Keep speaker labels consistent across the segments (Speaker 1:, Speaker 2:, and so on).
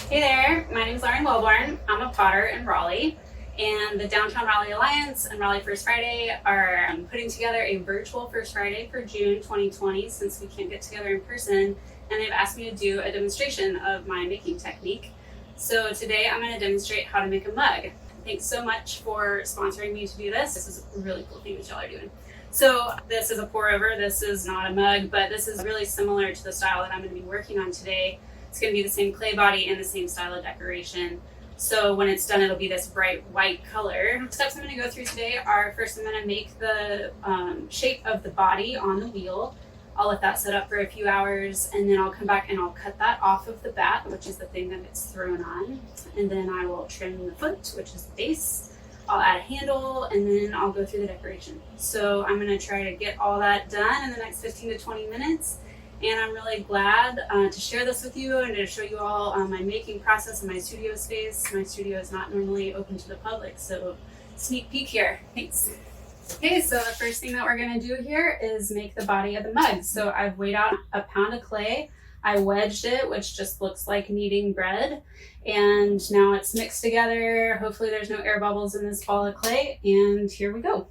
Speaker 1: Hey there, my name is Wellborn. I'm a potter in Raleigh, and the Downtown Raleigh Alliance and Raleigh First Friday are putting together a virtual First Friday for June 2020 since we can't get together in person, and they've asked me to do a demonstration of my making technique. So today I'm going to demonstrate how to make a mug. Thanks so much for sponsoring me to do this. This is a really cool thing that y'all are doing. So this is a pour over, this is not a mug, but this is really similar to the style that I'm going to be working on today. It's going to be the same clay body and the same style of decoration. So when it's done, it'll be this bright white color. Steps I'm going to go through today are, first I'm going to make the shape of the body on the wheel. I'll let that set up for a few hours, and then I'll come back and I'll cut that off of the bat, which is the thing that it's thrown on. And then I will trim the foot, which is the base. I'll add a handle, and then I'll go through the decoration. So I'm going to try to get all that done in the next 15 to 20 minutes. And I'm really glad to share this with you and to show you all my making process in my studio space. My studio is not normally open to the public, so sneak peek here. Thanks. Okay, so the first thing that we're going to do here is make the body of the mug. So I've weighed out a pound of clay. I wedged it, which just looks like kneading bread. And now it's mixed together. Hopefully there's no air bubbles in this ball of clay. And here we go.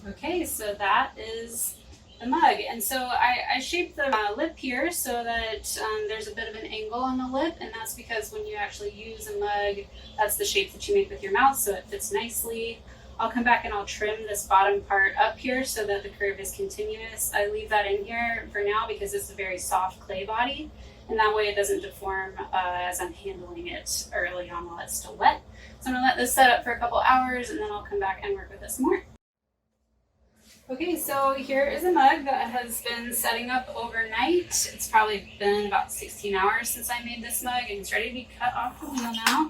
Speaker 1: Okay, so that is the mug. And so I shaped the lip here so that there's a bit of an angle on the lip, and that's because when you actually use a mug, that's the shape that you make with your mouth, so it fits nicely. I'll come back and I'll trim this bottom part up here so that the curve is continuous. I leave that in here for now because it's a very soft clay body, and that way it doesn't deform as I'm handling it early on while it's still wet. So I'm gonna let this set up for a couple hours, and then I'll come back and work with this more. Okay, so here is a mug that has been setting up overnight. It's probably been about 16 hours since I made this mug, and it's ready to be cut off the wheel now.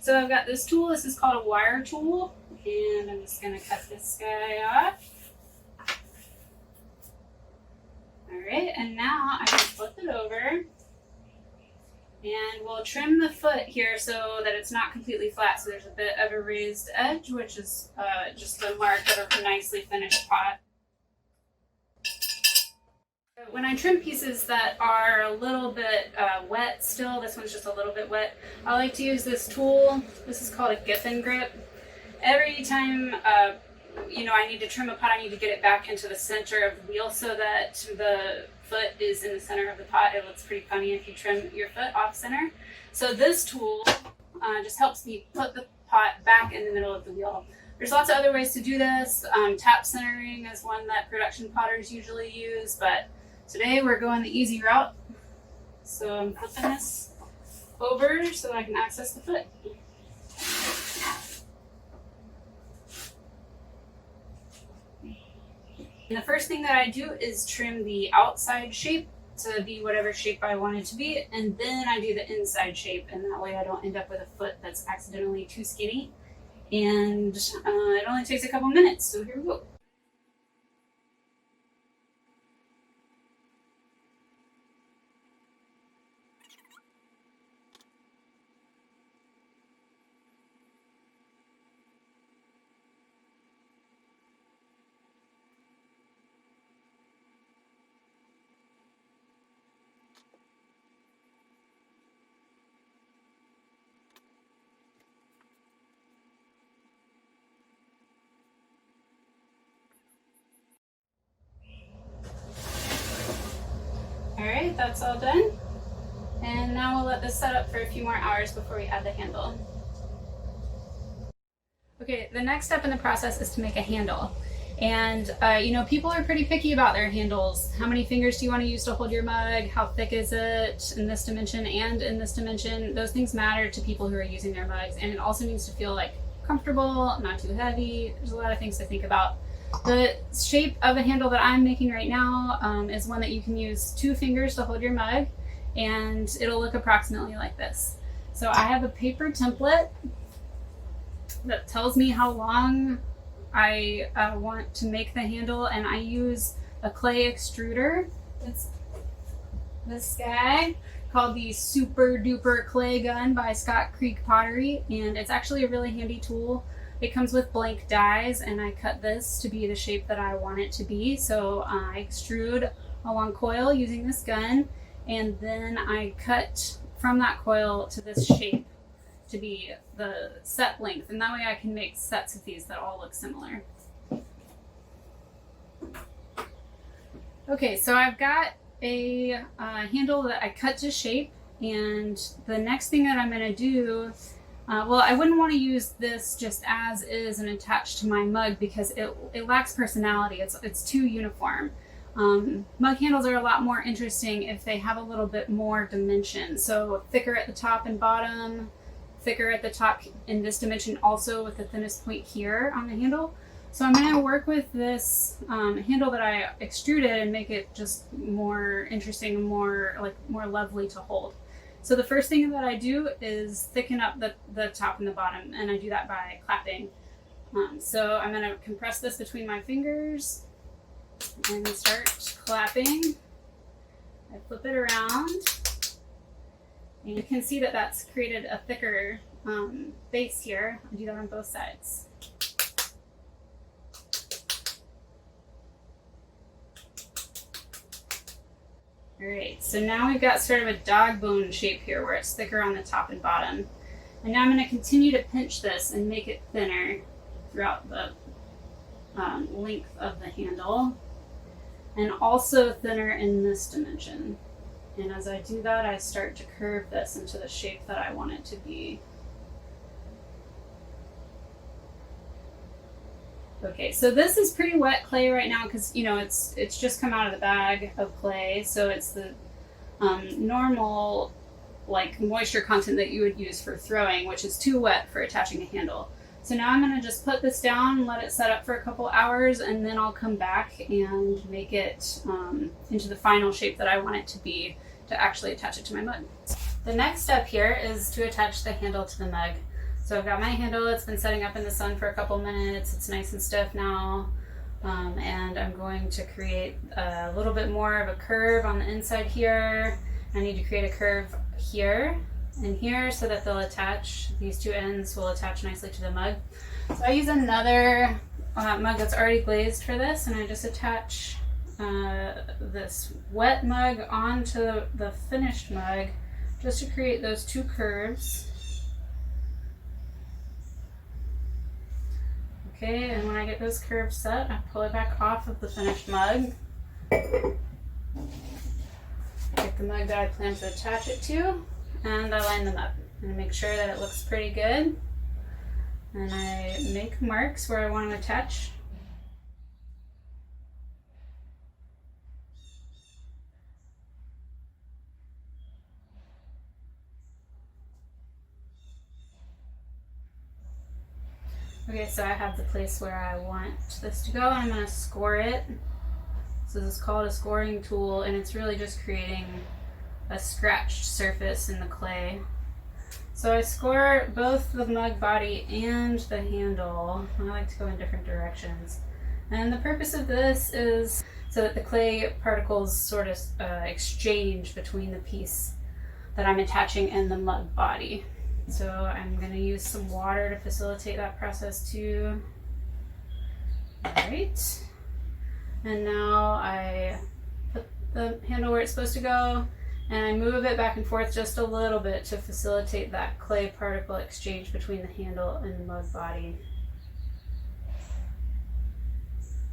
Speaker 1: So I've got this tool. This is called a wire tool, and I'm just going to cut this guy off. All right, and now I can flip it over, and we'll trim the foot here so that it's not completely flat. So there's a bit of a raised edge, which is just a mark of a nicely finished pot. When I trim pieces that are a little bit wet still, this one's just a little bit wet, I like to use this tool. This is called a Giffen grip. Every time I need to trim a pot, I need to get it back into the center of the wheel so that the foot is in the center of the pot. It looks pretty funny if you trim your foot off center. So this tool just helps me put the pot back in the middle of the wheel. There's lots of other ways to do this. Tap centering is one that production potters usually use, but today we're going the easy route. So I'm flipping this over so that I can access the foot. And the first thing that I do is trim the outside shape to be whatever shape I want it to be, and then I do the inside shape, and that way I don't end up with a foot that's accidentally too skinny. And it only takes a couple minutes, so here we go. All right, that's all done. And now we'll let this set up for a few more hours before we add the handle. Okay, the next step in the process is to make a handle. And you know, people are pretty picky about their handles. How many fingers do you want to use to hold your mug? How thick is it in this dimension and in this dimension? Those things matter to people who are using their mugs, and it also needs to feel like comfortable, not too heavy. There's a lot of things to think about. The shape of a handle that I'm making right now is one that you can use 2 fingers to hold your mug, and it'll look approximately like this. So I have a paper template that tells me how long I want to make the handle, and I use a clay extruder. It's this guy called the Super Duper Clay Gun by Scott Creek Pottery, and it's actually a really handy tool. It comes with blank dies, and I cut this to be the shape that I want it to be. So I extrude a long coil using this gun, and then I cut from that coil to this shape to be the set length, and that way I can make sets of these that all look similar. Okay, so I've got a handle that I cut to shape, and the next thing that I'm going to do, well, I wouldn't want to use this just as is and attach to my mug because it lacks personality. It's too uniform. Mug handles are a lot more interesting if they have a little bit more dimension. So thicker at the top and bottom, thicker at the top in this dimension also with the thinnest point here on the handle. So I'm going to work with this handle that I extruded and make it just more interesting, more lovely to hold. So the first thing that I do is thicken up the top and the bottom, and I do that by clapping. So I'm going to compress this between my fingers and start clapping. I flip it around, and you can see that that's created a thicker base here. I do that on both sides. Alright, so now we've got sort of a dog bone shape here where it's thicker on the top and bottom. And now I'm going to continue to pinch this and make it thinner throughout the length of the handle, and also thinner in this dimension. And as I do that, I start to curve this into the shape that I want it to be. Okay, so this is pretty wet clay right now because, you know, it's just come out of the bag of clay, so it's the normal like moisture content that you would use for throwing, which is too wet for attaching a handle. So now I'm going to just put this down and let it set up for a couple hours, and then I'll come back and make it into the final shape that I want it to be to actually attach it to my mug. The next step here is to attach the handle to the mug. So I've got my handle, it's been setting up in the sun for a couple minutes, it's nice and stiff now, and I'm going to create a little bit more of a curve on the inside here. I need to create a curve here and here so that they'll attach, these two ends will attach nicely to the mug. So I use another mug that's already glazed for this, and I just attach this wet mug onto the finished mug just to create those two curves. Okay, and when I get those curves set, I pull it back off of the finished mug. Get the mug that I plan to attach it to, and I line them up and make sure that it looks pretty good. And I make marks where I want to attach. Okay, so I have the place where I want this to go, and I'm going to score it. So this is called a scoring tool, and it's really just creating a scratched surface in the clay. So I score both the mug body and the handle. I like to go in different directions. And the purpose of this is so that the clay particles sort of exchange between the piece that I'm attaching and the mug body. So I'm going to use some water to facilitate that process too. Alright. And now I put the handle where it's supposed to go, and I move it back and forth just a little bit to facilitate that clay particle exchange between the handle and the mug body.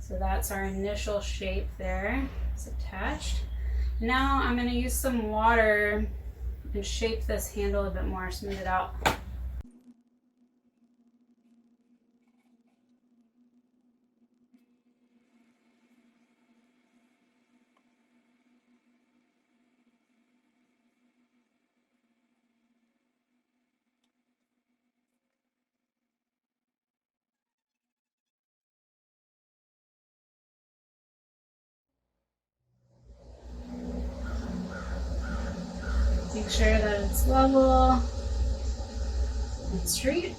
Speaker 1: So that's our initial shape there. It's attached. Now I'm going to use some water and shape this handle a bit more, smooth it out. sure that it's level and straight.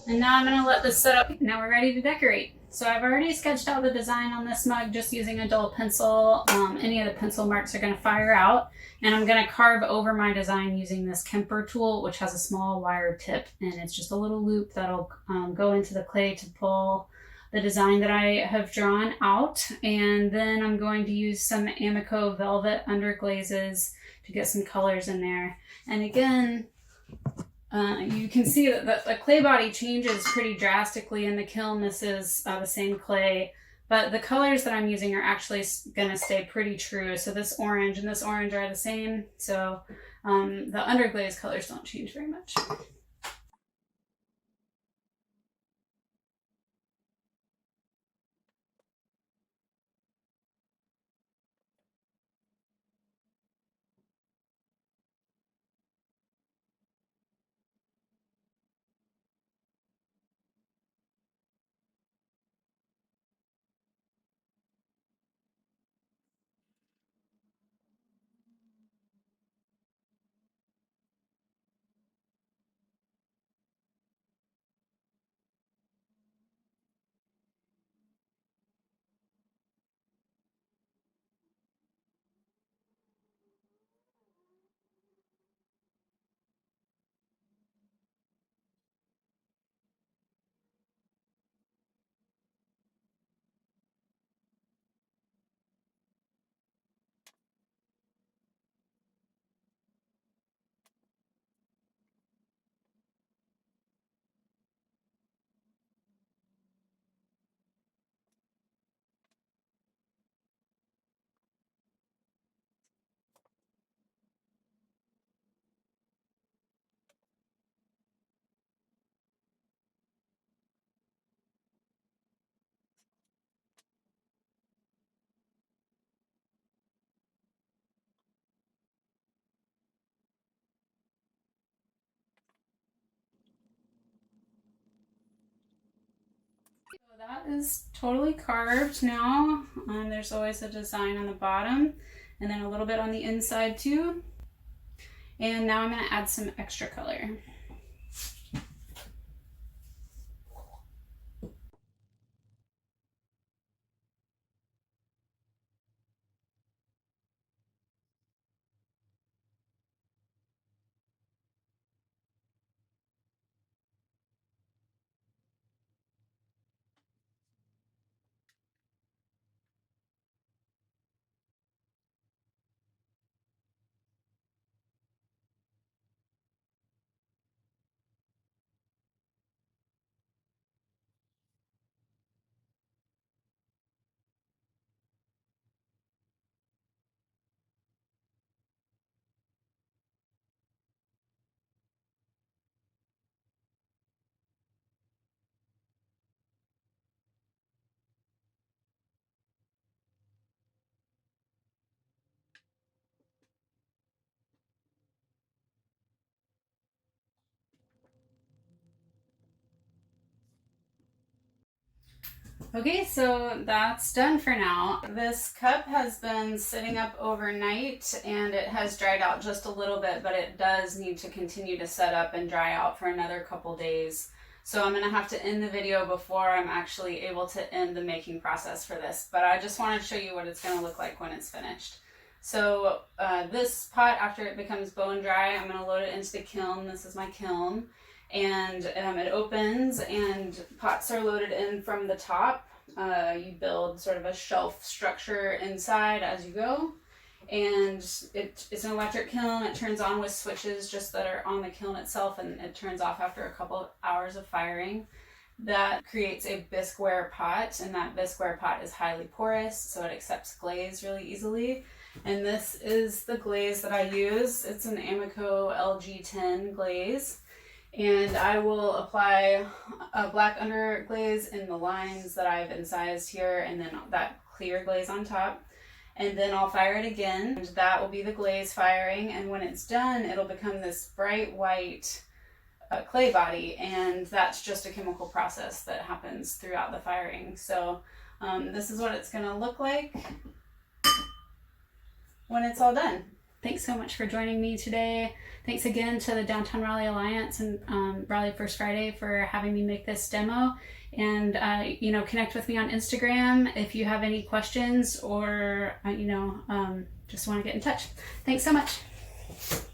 Speaker 1: And now I'm going to let this set up. Now we're ready to decorate. So I've already sketched out the design on this mug just using a dull pencil. Any of the pencil marks are going to fire out. And I'm going to carve over my design using this Kemper tool, which has a small wire tip. And it's just a little loop that'll go into the clay to pull the design that I have drawn out. And then I'm going to use some Amico velvet underglazes to get some colors in there. And again, you can see that the clay body changes pretty drastically in the kiln. This is the same clay, but the colors that I'm using are actually going to stay pretty true. So this orange and this orange are the same. So the underglaze colors don't change very much. So that is totally carved now. There's always a design on the bottom and then a little bit on the inside too. And now I'm going to add some extra color. Okay, so that's done for now. This cup has been sitting up overnight and it has dried out just a little bit, but it does need to continue to set up and dry out for another couple days. So I'm gonna have to end the video before I'm actually able to end the making process for this, but I just wanna show you what it's gonna look like when it's finished. So this pot, after it becomes bone dry, I'm gonna load it into the kiln. This is my kiln. And it opens and pots are loaded in from the top. You build sort of a shelf structure inside as you go. And it's an electric kiln. It turns on with switches just that are on the kiln itself, and it turns off after a couple of hours of firing. That creates a bisqueware pot, and that bisqueware pot is highly porous, so it accepts glaze really easily. And this is the glaze that I use. It's an Amico LG10 glaze. And I will apply a black underglaze in the lines that I've incised here, and then that clear glaze on top. And then I'll fire it again, and that will be the glaze firing. And when it's done, it'll become this bright white clay body, and that's just a chemical process that happens throughout the firing. So this is what it's going to look like when it's all done. Thanks so much for joining me today. Thanks again to the Downtown Raleigh Alliance and Raleigh First Friday for having me make this demo. And, connect with me on Instagram if you have any questions or, just want to get in touch. Thanks so much.